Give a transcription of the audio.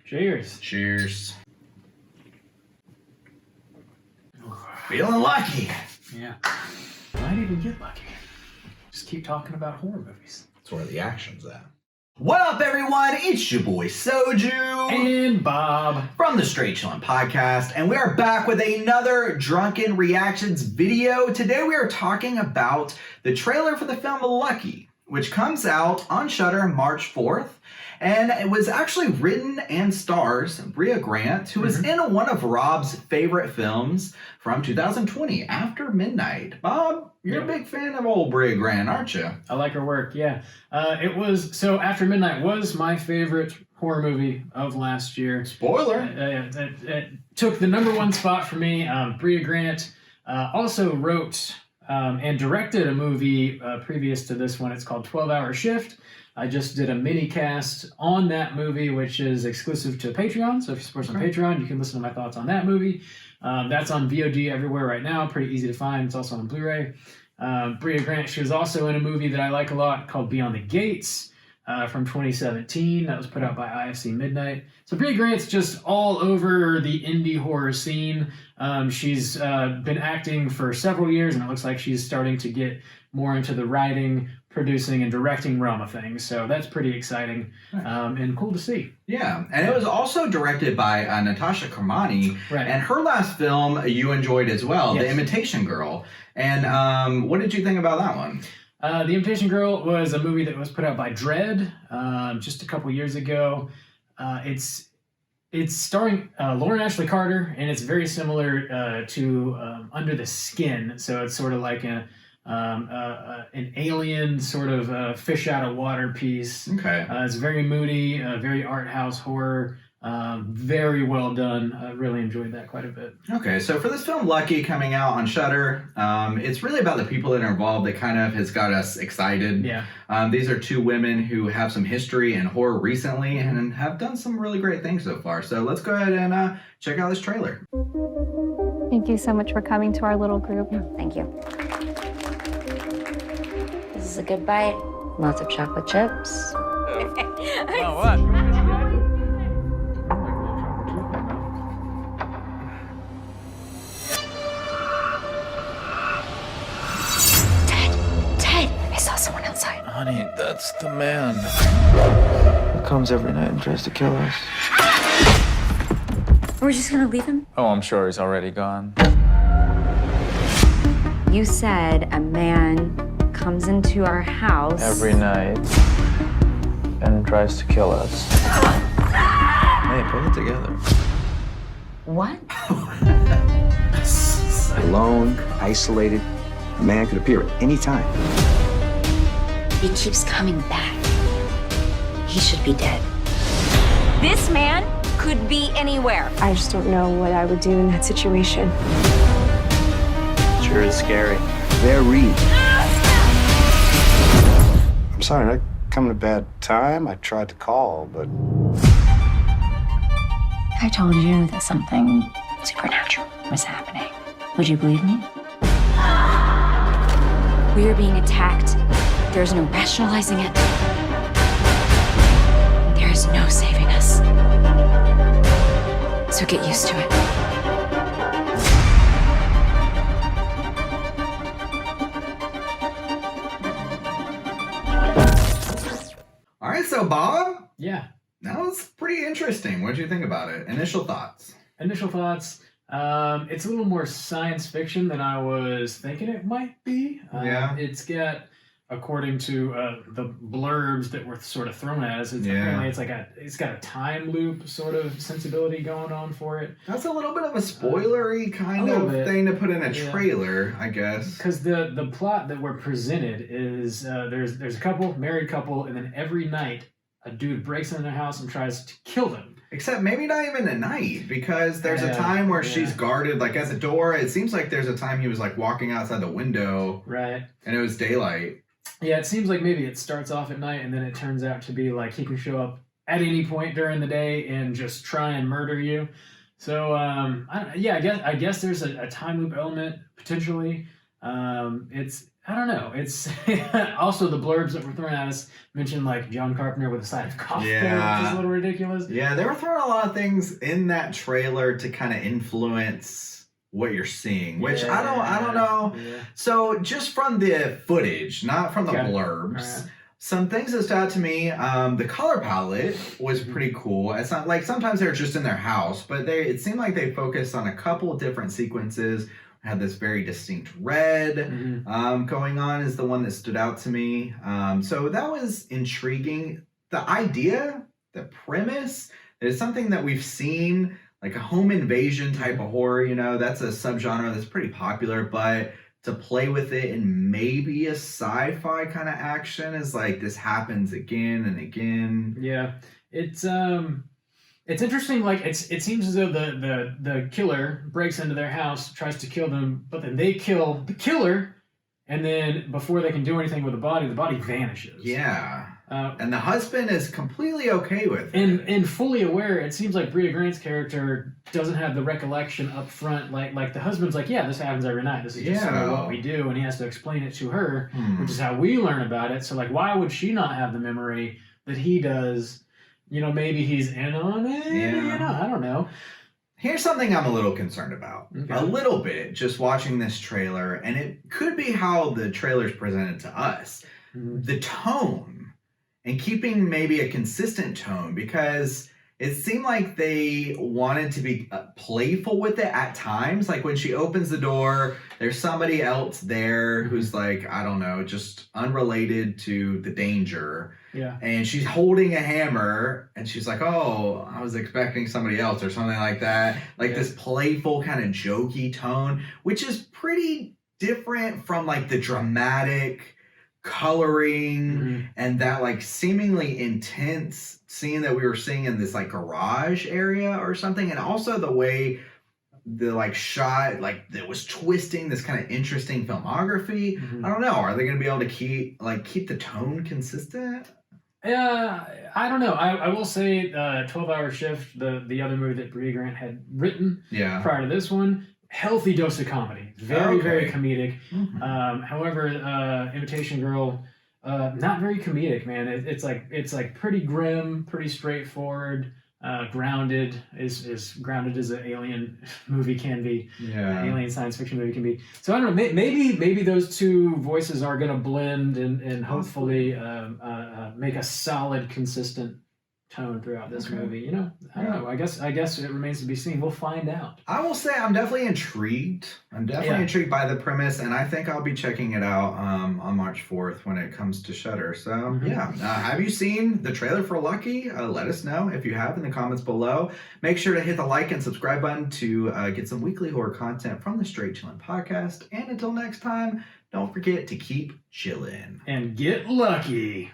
Cheers. Cheers. Feeling lucky. Yeah. Might even get lucky. Just keep talking about horror movies. That's where the action's at. What up, everyone? It's your boy Soju and Bob from the Straight Chillin' Podcast, and we are back with another Drunken Reactions video. Today we are talking about the trailer for the film Lucky, which comes out on Shudder March 4th. And it was actually written and stars Brea Grant, who was in one of Rob's favorite films from 2020, After Midnight. Bob, you're a big fan of old Brea Grant, aren't you? I like her work, yeah. After Midnight was my favorite horror movie of last year. Spoiler. It took the #1 spot for me. Brea Grant also wrote and directed a movie previous to this one. It's called 12-Hour Shift. I just did a mini cast on that movie, which is exclusive to Patreon. So if you support us on Patreon, you can listen to my thoughts on that movie. That's on VOD everywhere right now. Pretty easy to find. It's also on Blu-ray. Brea Grant, she was also in a movie that I like a lot called Beyond the Gates from 2017. That was put out by IFC Midnight. So Brea Grant's just all over the indie horror scene. She's been acting for several years, and it looks like she's starting to get more into the writing, producing, and directing realm of things. So that's pretty exciting and cool to see. Yeah, and it was also directed by Natasha Kermani, and her last film you enjoyed as well, The Imitation Girl. And what did you think about that one? The Imitation Girl was a movie that was put out by Dread just a couple years ago. It's starring Lauren Ashley Carter, and it's very similar to Under the Skin. So it's sort of like an alien sort of fish out of water piece. Okay. It's very moody, very art house horror. Very well done. I really enjoyed that quite a bit. Okay, so for this film Lucky coming out on Shudder, it's really about the people that are involved that kind of has got us excited. Yeah. These are two women who have some history in horror recently and have done some really great things so far. So let's go ahead and check out this trailer. Thank you so much for coming to our little group. Thank you. This is a good bite. Lots of chocolate chips. Oh, what? Ted, I saw someone outside. Honey, that's the man who comes every night and tries to kill us. We're just gonna leave him? Oh, I'm sure he's already gone. You said a man comes into our house Every night and tries to kill us. Hey, pull it together. What? Alone, isolated, a man could appear at any time. He keeps coming back. He should be dead. This man could be anywhere. I just don't know what I would do in that situation. Sure is scary. Very. I'm sorry, did I come at a bad time? I tried to call, but... I told you that something supernatural was happening. Would you believe me? We are being attacked. There's no rationalizing it. There is no saving us. So get used to it. All right, so Bob? Yeah. That was pretty interesting. What did you think about it? Initial thoughts? Initial thoughts. It's a little more science fiction than I was thinking it might be. Yeah. It's got, according to the blurbs that were sort of thrown at us, apparently it's got a time loop sort of sensibility going on for it. That's a little bit of a spoilery kind of thing to put in a trailer, I guess. Because the plot that we're presented is there's a married couple, and then every night a dude breaks into their house and tries to kill them. Except maybe not even at night, because there's a time where she's guarded, like at the door. It seems like there's a time he was like walking outside the window. Right. And it was daylight. Yeah, it seems like maybe it starts off at night and then it turns out to be like he can show up at any point during the day and just try and murder you. So, I guess there's a time loop element potentially. I don't know. It's also the blurbs that were thrown at us mentioned like John Carpenter with a side of coffee, which is a little ridiculous. Yeah, they were throwing a lot of things in that trailer to kind of influence what you're seeing, which I don't know. Yeah. So just from the footage, not from the Okay. blurbs, Alright. some things that stood out to me. The color palette was pretty cool. It's not like sometimes they're just in their house, but it seemed like they focused on a couple different sequences. Had this very distinct red going on is the one that stood out to me. So that was intriguing. The idea, the premise, is something that we've seen, like a home invasion type of horror. You know, that's a subgenre that's pretty popular, but to play with it in maybe a sci-fi kind of action is like this happens again and again. Yeah, it's interesting. Like it seems as though the killer breaks into their house, tries to kill them, but then they kill the killer, and then before they can do anything with the body vanishes. Yeah. And the husband is completely okay with it. And fully aware. It seems like Bria Grant's character doesn't have the recollection up front. Like the husband's like, yeah, this happens every night. This is just sort of what we do, and he has to explain it to her, which is how we learn about it. So like, why would she not have the memory that he does? You know, maybe he's in on it. Yeah. You know, I don't know. Here's something I'm a little concerned about. Okay. A little bit, just watching this trailer, and it could be how the trailer's presented to us. The tone, and keeping maybe a consistent tone, because it seemed like they wanted to be playful with it at times. Like when she opens the door, there's somebody else there who's like, I don't know, just unrelated to the danger. Yeah. And she's holding a hammer, and she's like, oh, I was expecting somebody else or something like that. Like this playful kind of jokey tone, which is pretty different from like the dramatic coloring and that like seemingly intense scene that we were seeing in this like garage area or something. And also the way the like shot, like it was twisting, this kind of interesting filmography. I don't know. Are they going to be able to keep the tone consistent? I don't know. I will say 12-Hour Shift, the other movie that Bria Grant had written prior to this one, healthy dose of comedy. Very comedic. However, Imitation Girl, not very comedic, man. It's like pretty grim, pretty straightforward, grounded, as grounded as an alien movie can be. Alien science fiction movie can be. So I don't know, maybe those two voices are gonna blend and hopefully make a solid, consistent tone throughout this movie. You know, I don't know. I guess it remains to be seen. We'll find out. I will say I'm definitely intrigued. I'm definitely intrigued by the premise, and I think I'll be checking it out on March 4th when it comes to Shudder. So have you seen the trailer for Lucky? Let us know if you have in the comments below. Make sure to hit the like and subscribe button to get some weekly horror content from the Straight Chillin' podcast. And until next time, don't forget to keep chillin' and get lucky.